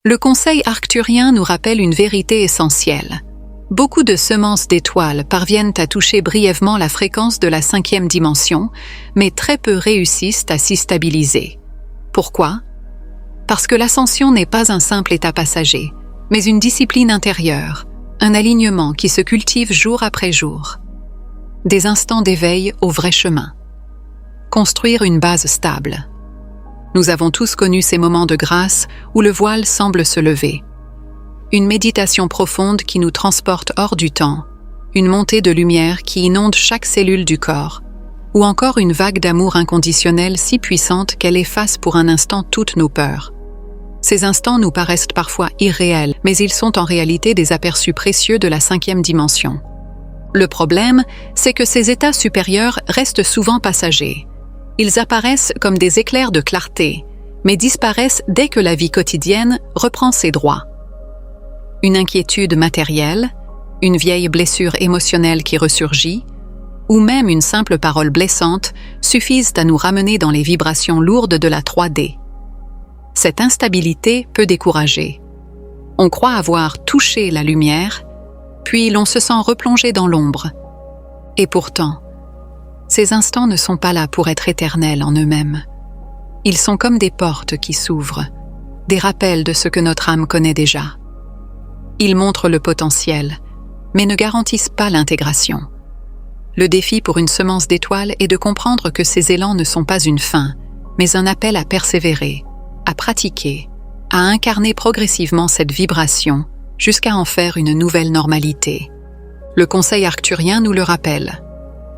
Le conseil arcturien nous rappelle une vérité essentielle. Beaucoup de semences d'étoiles parviennent à toucher brièvement la fréquence de la 5e dimension, mais très peu réussissent à s'y stabiliser. Pourquoi? Parce que l'ascension n'est pas un simple état passager, mais une discipline intérieure, un alignement qui se cultive jour après jour. Des instants d'éveil au vrai chemin. Construire une base stable. Nous avons tous connu ces moments de grâce où le voile semble se lever. Une méditation profonde qui nous transporte hors du temps, une montée de lumière qui inonde chaque cellule du corps, ou encore une vague d'amour inconditionnel si puissante qu'elle efface pour un instant toutes nos peurs. Ces instants nous paraissent parfois irréels, mais ils sont en réalité des aperçus précieux de la 5e dimension. Le problème, c'est que ces états supérieurs restent souvent passagers. Ils apparaissent comme des éclairs de clarté, mais disparaissent dès que la vie quotidienne reprend ses droits. Une inquiétude matérielle, une vieille blessure émotionnelle qui ressurgit, ou même une simple parole blessante suffisent à nous ramener dans les vibrations lourdes de la 3D. Cette instabilité peut décourager. On croit avoir touché la lumière, puis l'on se sent replongé dans l'ombre. Et pourtant, ces instants ne sont pas là pour être éternels en eux-mêmes. Ils sont comme des portes qui s'ouvrent, des rappels de ce que notre âme connaît déjà. Ils montrent le potentiel, mais ne garantissent pas l'intégration. Le défi pour une semence d'étoiles est de comprendre que ces élans ne sont pas une fin, mais un appel à persévérer, à pratiquer, à incarner progressivement cette vibration jusqu'à en faire une nouvelle normalité. Le conseil arcturien nous le rappelle.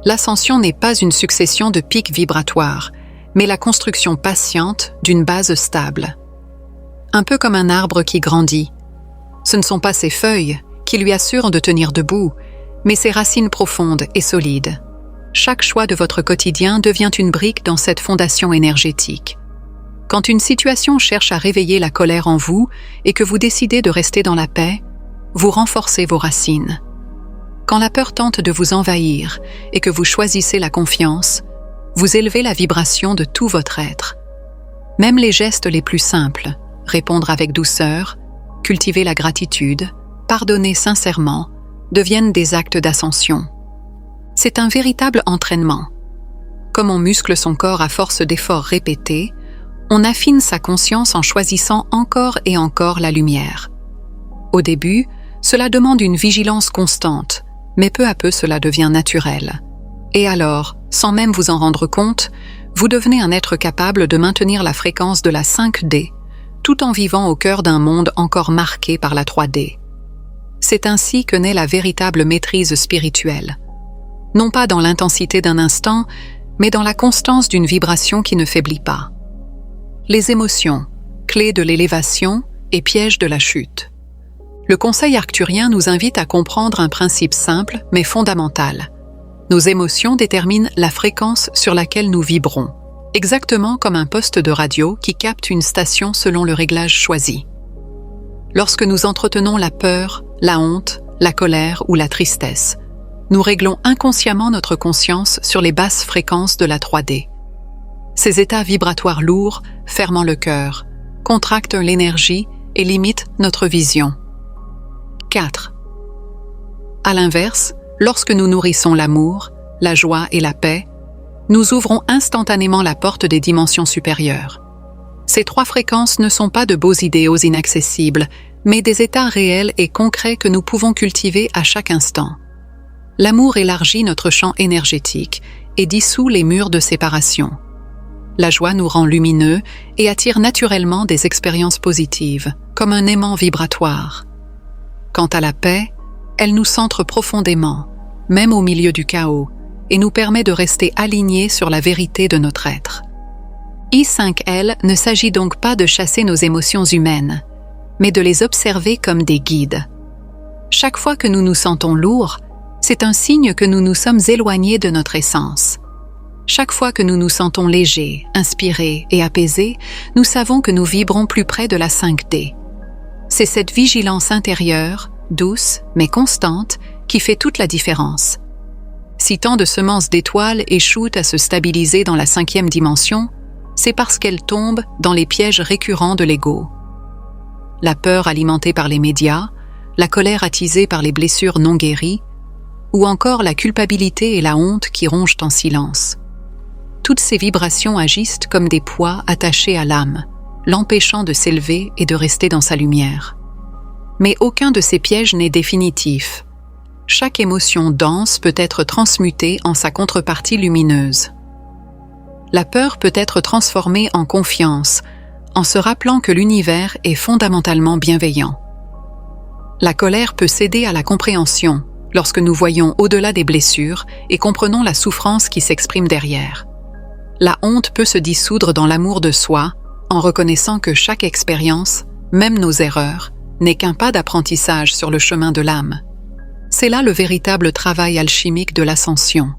L'ascension n'est pas une succession de pics vibratoires, mais la construction patiente d'une base stable. Un peu comme un arbre qui grandit. Ce ne sont pas ses feuilles qui lui assurent de tenir debout, mais ses racines profondes et solides. Chaque choix de votre quotidien devient une brique dans cette fondation énergétique. Quand une situation cherche à réveiller la colère en vous et que vous décidez de rester dans la paix, vous renforcez vos racines. Quand la peur tente de vous envahir et que vous choisissez la confiance, vous élevez la vibration de tout votre être. Même les gestes les plus simples, répondre avec douceur, cultiver la gratitude, pardonner sincèrement, deviennent des actes d'ascension. C'est un véritable entraînement. Comme on muscle son corps à force d'efforts répétés, on affine sa conscience en choisissant encore et encore la lumière. Au début, cela demande une vigilance constante, mais peu à peu cela devient naturel. Et alors, sans même vous en rendre compte, vous devenez un être capable de maintenir la fréquence de la 5D, tout en vivant au cœur d'un monde encore marqué par la 3D. C'est ainsi que naît la véritable maîtrise spirituelle. Non pas dans l'intensité d'un instant, mais dans la constance d'une vibration qui ne faiblit pas. Les émotions, clés de l'élévation et pièges de la chute. Le conseil arcturien nous invite à comprendre un principe simple mais fondamental. Nos émotions déterminent la fréquence sur laquelle nous vibrons, exactement comme un poste de radio qui capte une station selon le réglage choisi. Lorsque nous entretenons la peur, la honte, la colère ou la tristesse, nous réglons inconsciemment notre conscience sur les basses fréquences de la 3D. Ces états vibratoires lourds, fermant le cœur, contractent l'énergie et limitent notre vision. 4. À l'inverse, lorsque nous nourrissons l'amour, la joie et la paix, nous ouvrons instantanément la porte des dimensions supérieures. Ces 3 fréquences ne sont pas de beaux idéaux inaccessibles, mais des états réels et concrets que nous pouvons cultiver à chaque instant. L'amour élargit notre champ énergétique et dissout les murs de séparation. La joie nous rend lumineux et attire naturellement des expériences positives, comme un aimant vibratoire. Quant à la paix, elle nous centre profondément, même au milieu du chaos, et nous permet de rester alignés sur la vérité de notre être. I5L ne s'agit donc pas de chasser nos émotions humaines, mais de les observer comme des guides. Chaque fois que nous nous sentons lourds, c'est un signe que nous nous sommes éloignés de notre essence. Chaque fois que nous nous sentons légers, inspirés et apaisés, nous savons que nous vibrons plus près de la 5D. C'est cette vigilance intérieure, douce mais constante, qui fait toute la différence. Si tant de semences d'étoiles échouent à se stabiliser dans la 5e dimension, c'est parce qu'elles tombent dans les pièges récurrents de l'ego. la peur alimentée par les médias, la colère attisée par les blessures non guéries, ou encore la culpabilité et la honte qui rongent en silence. Toutes ces vibrations agissent comme des poids attachés à l'âme, l'empêchant de s'élever et de rester dans sa lumière. Mais aucun de ces pièges n'est définitif. Chaque émotion dense peut être transmutée en sa contrepartie lumineuse. La peur peut être transformée en confiance, en se rappelant que l'univers est fondamentalement bienveillant. La colère peut céder à la compréhension lorsque nous voyons au-delà des blessures et comprenons la souffrance qui s'exprime derrière. La honte peut se dissoudre dans l'amour de soi en reconnaissant que chaque expérience, même nos erreurs, n'est qu'un pas d'apprentissage sur le chemin de l'âme. C'est là le véritable travail alchimique de l'ascension.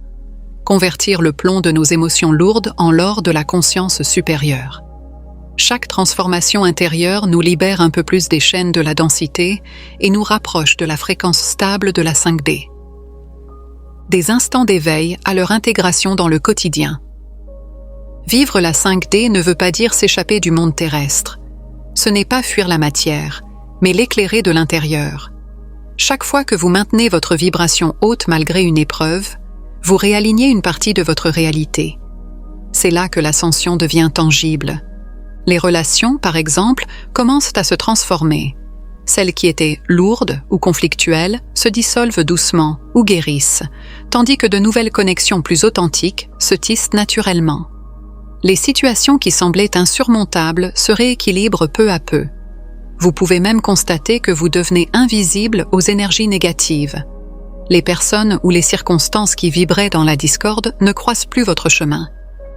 Convertir le plomb de nos émotions lourdes en l'or de la conscience supérieure. Chaque transformation intérieure nous libère un peu plus des chaînes de la densité et nous rapproche de la fréquence stable de la 5D. Des instants d'éveil à leur intégration dans le quotidien. Vivre la 5D ne veut pas dire s'échapper du monde terrestre. Ce n'est pas fuir la matière, mais l'éclairer de l'intérieur. Chaque fois que vous maintenez votre vibration haute malgré une épreuve, vous réalignez une partie de votre réalité. C'est là que l'ascension devient tangible. Les relations, par exemple, commencent à se transformer. Celles qui étaient lourdes ou conflictuelles se dissolvent doucement ou guérissent, tandis que de nouvelles connexions plus authentiques se tissent naturellement. Les situations qui semblaient insurmontables se rééquilibrent peu à peu. Vous pouvez même constater que vous devenez invisible aux énergies négatives. Les personnes ou les circonstances qui vibraient dans la discorde ne croisent plus votre chemin.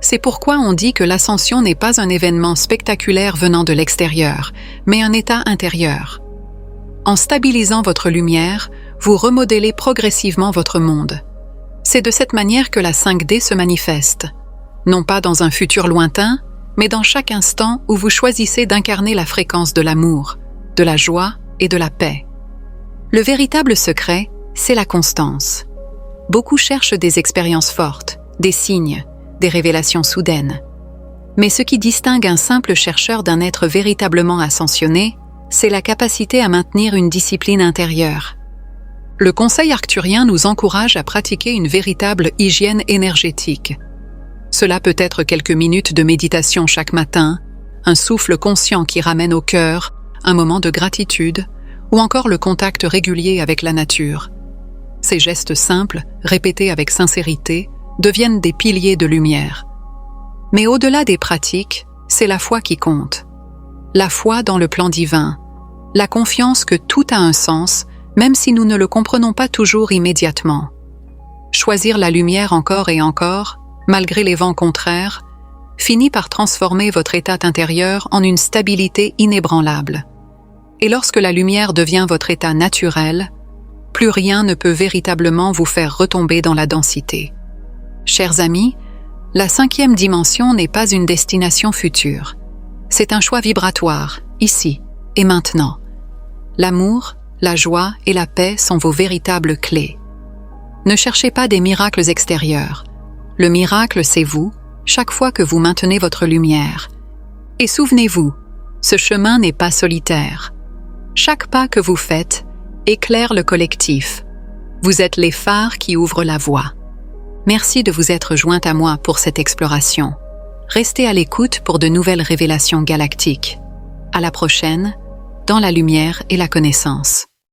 C'est pourquoi on dit que l'ascension n'est pas un événement spectaculaire venant de l'extérieur, mais un état intérieur. En stabilisant votre lumière, vous remodelez progressivement votre monde. C'est de cette manière que la 5D se manifeste, non pas dans un futur lointain, mais dans chaque instant où vous choisissez d'incarner la fréquence de l'amour, de la joie et de la paix. Le véritable secret, c'est la constance. Beaucoup cherchent des expériences fortes, des signes, des révélations soudaines. Mais ce qui distingue un simple chercheur d'un être véritablement ascensionné, c'est la capacité à maintenir une discipline intérieure. Le conseil arcturien nous encourage à pratiquer une véritable hygiène énergétique. Cela peut être quelques minutes de méditation chaque matin, un souffle conscient qui ramène au cœur, un moment de gratitude, ou encore le contact régulier avec la nature. Ces gestes simples, répétés avec sincérité, deviennent des piliers de lumière. Mais au-delà des pratiques, c'est la foi qui compte. La foi dans le plan divin, la confiance que tout a un sens, même si nous ne le comprenons pas toujours immédiatement. Choisir la lumière encore et encore, malgré les vents contraires, finit par transformer votre état intérieur en une stabilité inébranlable. Et lorsque la lumière devient votre état naturel, plus rien ne peut véritablement vous faire retomber dans la densité. Chers amis, la 5e dimension n'est pas une destination future. C'est un choix vibratoire, ici et maintenant. L'amour, la joie et la paix sont vos véritables clés. Ne cherchez pas des miracles extérieurs. Le miracle, c'est vous, chaque fois que vous maintenez votre lumière. Et souvenez-vous, ce chemin n'est pas solitaire. Chaque pas que vous faites éclaire le collectif. Vous êtes les phares qui ouvrent la voie. Merci de vous être joint à moi pour cette exploration. Restez à l'écoute pour de nouvelles révélations galactiques. À la prochaine, dans la lumière et la connaissance.